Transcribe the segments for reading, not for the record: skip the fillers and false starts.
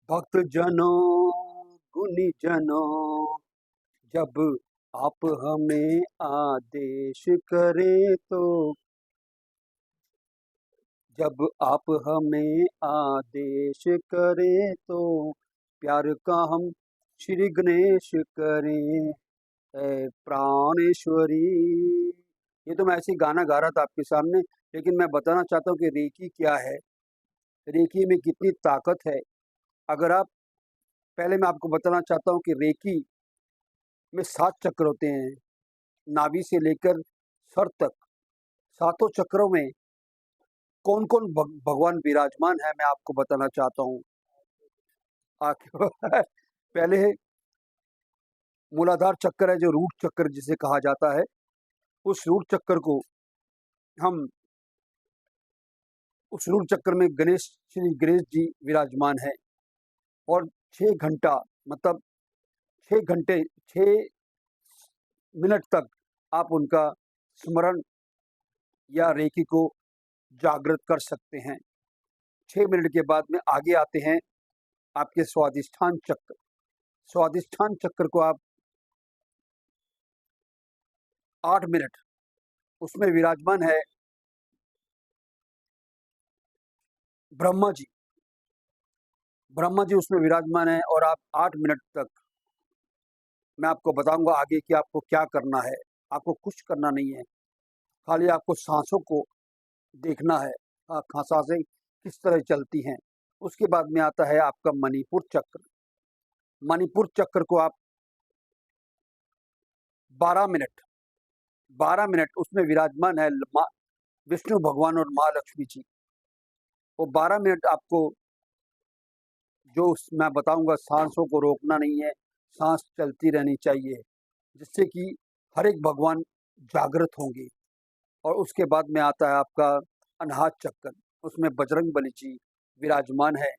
भक्त जनों, गुणी जनों, जब आप हमें आदेश करें तो जब आप हमें आदेश करें तो प्यार का हम श्री गणेश करें, ऐ प्राणेश्वरी। ये तो मैं ऐसे ही गाना गा रहा था आपके सामने, लेकिन मैं बताना चाहता हूँ कि रेकी क्या है, रेकी में कितनी ताकत है। अगर आप पहले मैं आपको बताना चाहता हूँ कि रेकी में 7 चक्र होते हैं, नाभि से लेकर सर तक। सातों चक्रों में कौन-कौन भगवान विराजमान है, मैं आपको बताना चाहता हूँ। पहले मूलाधार चक्र है, जो रूट चक्र जिसे कहा जाता है। उस रूट चक्र को हम उस रूट चक्र में श्री गणेश जी विराजमान है और 6 घंटा मतलब 6 घंटे 6 मिनट तक आप उनका स्मरण या रेकी को जागृत कर सकते हैं। 6 मिनट के बाद में आगे आते हैं आपके स्वादिष्ठान चक्र। स्वादिष्ठान चक्र को आप 8 मिनट उसमें विराजमान है ब्रह्मा जी। ब्रह्मा जी उसमें विराजमान है और आप 8 मिनट तक, मैं आपको बताऊंगा आगे कि आपको क्या करना है। आपको कुछ करना नहीं है, खाली आपको सांसों को देखना है, सांसें किस तरह चलती हैं। उसके बाद में आता है आपका मणिपुर चक्र। मणिपुर चक्र को आप 12 मिनट 12 मिनट उसमें विराजमान है विष्णु भगवान और माँ लक्ष्मी जी। वो 12 मिनट आपको जो मैं बताऊंगा, सांसों को रोकना नहीं है, सांस चलती रहनी चाहिए, जिससे कि हर एक भगवान जागृत होंगे। और उसके बाद में आता है आपका अनाहत चक्र। उसमें बजरंग बली जी विराजमान है।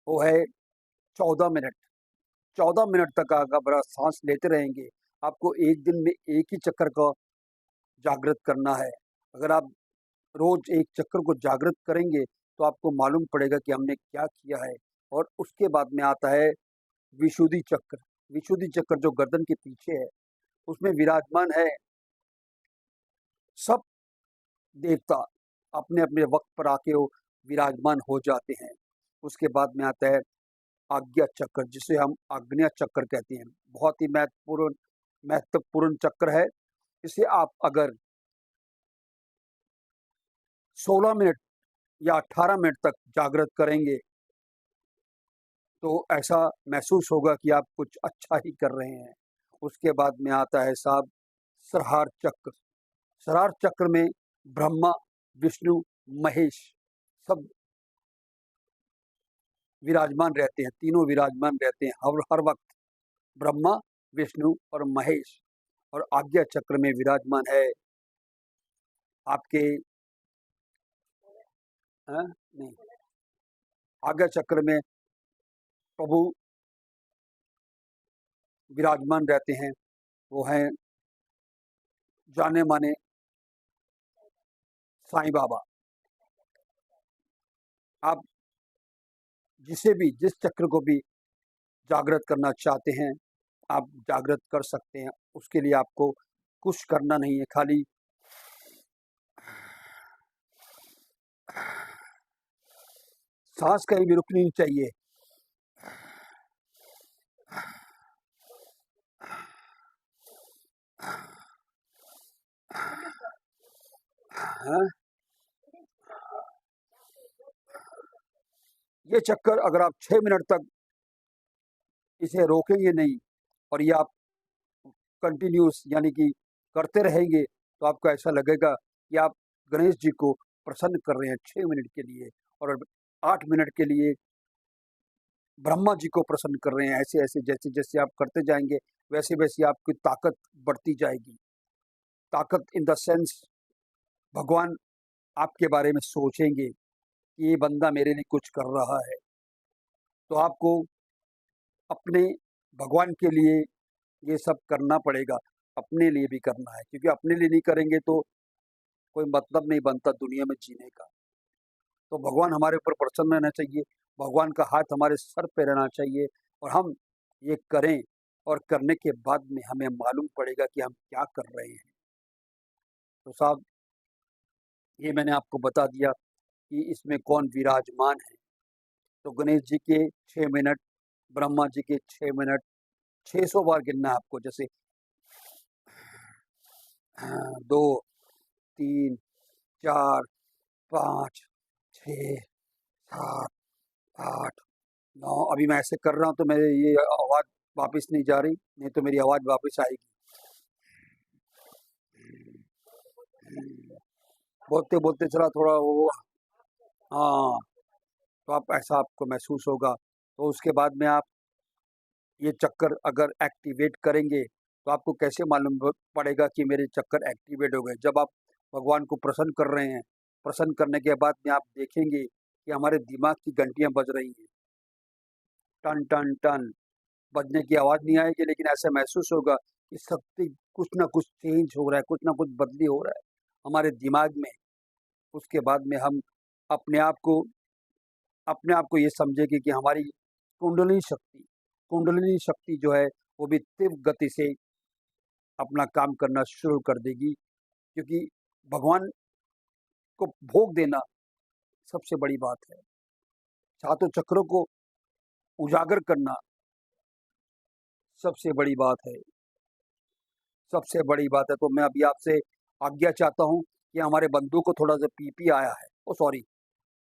वो है 14 मिनट। 14 मिनट तक अगर आप सांस लेते रहेंगे, आपको एक दिन में एक ही चक्र को जागृत करना है। अगर आप रोज एक चक्र को जागृत करेंगे तो आपको मालूम पड़ेगा कि हमने क्या किया है। और उसके बाद में आता है विशुद्धि चक्र। विशुद्धि चक्र जो गर्दन के पीछे है, उसमें विराजमान है सब देवता। अपने अपने वक्त पर आके वो विराजमान हो जाते हैं। उसके बाद में आता है आज्ञा चक्र, जिसे हम आग्नेय चक्र कहते हैं। बहुत ही महत्वपूर्ण चक्र है। इसे आप अगर 16 मिनट या 18 मिनट तक जागृत करेंगे तो ऐसा महसूस होगा कि आप कुछ अच्छा ही कर रहे हैं। उसके बाद में आता है साहब संहार चक्र। संहार चक्र में ब्रह्मा, विष्णु, महेश सब विराजमान रहते हैं। तीनों विराजमान रहते हैं हर वक्त। ब्रह्मा, विष्णु और महेश। और आज्ञा चक्र में विराजमान है आपके नहीं, आज्ञा चक्र में प्रभु विराजमान रहते हैं। वो हैं जाने माने साईं बाबा। आप जिस चक्र को भी जागृत करना चाहते हैं, आप जागृत कर सकते हैं। उसके लिए आपको कुछ करना नहीं है, खाली सांस कहीं भी रुकनी नहीं चाहिए। ये चक्कर अगर आप 6 मिनट तक इसे रोकेंगे नहीं और ये आप कंटिन्यूस यानी कि करते रहेंगे, तो आपको ऐसा लगेगा कि आप गणेश जी को प्रसन्न कर रहे हैं 6 मिनट के लिए, और 8 मिनट के लिए ब्रह्मा जी को प्रसन्न कर रहे हैं। ऐसे ऐसे जैसे जैसे आप करते जाएंगे, वैसे वैसे आपकी ताकत बढ़ती जाएगी। ताकत इन द सेंस, भगवान आपके बारे में सोचेंगे कि ये बंदा मेरे लिए कुछ कर रहा है। तो आपको अपने भगवान के लिए ये सब करना पड़ेगा, अपने लिए भी करना है, क्योंकि अपने लिए नहीं करेंगे तो कोई मतलब नहीं बनता दुनिया में जीने का। तो भगवान हमारे ऊपर प्रसन्न रहना चाहिए, भगवान का हाथ हमारे सर पे रहना चाहिए और हम ये करें और करने के बाद में हमें मालूम पड़ेगा कि हम क्या कर रहे हैं। तो साहब, ये मैंने आपको बता दिया कि इसमें कौन विराजमान है। तो गणेश जी के 6 मिनट, ब्रह्मा जी के 6 मिनट, 600 बार गिनना है आपको, जैसे 2, 3, 4, 5, 6, 7, 8, 9। अभी मैं ऐसे कर रहा हूँ तो मेरे ये आवाज़ वापस नहीं जा रही, नहीं तो मेरी आवाज़ वापस आएगी। बोलते बोलते चला थोड़ा वो, हाँ, तो आप ऐसा आपको महसूस होगा। तो उसके बाद में आप ये चक्कर अगर एक्टिवेट करेंगे तो आपको कैसे मालूम पड़ेगा कि मेरे चक्कर एक्टिवेट हो गए। जब आप भगवान को प्रसन्न कर रहे हैं, प्रसन्न करने के बाद में आप देखेंगे कि हमारे दिमाग की घंटियाँ बज रही हैं, टन टन टन। बजने की आवाज़ नहीं आएगी, लेकिन ऐसा महसूस होगा कि शक्ति कुछ ना कुछ चेंज हो रहा है, कुछ ना कुछ बदली हो रहा है हमारे दिमाग में। उसके बाद में हम अपने आप को अपने आप को ये समझेंगे कि हमारी कुंडलिनी शक्ति जो है वो भी तीव्र गति से अपना काम करना शुरू कर देगी, क्योंकि भगवान को भोग देना सबसे बड़ी बात है। सातों चक्रों को उजागर करना सबसे बड़ी बात है, सबसे बड़ी बात है। तो मैं अभी आपसे आज्ञा चाहता हूँ कि हमारे बंधु को थोड़ा सा पीपी आया है, ओ सॉरी,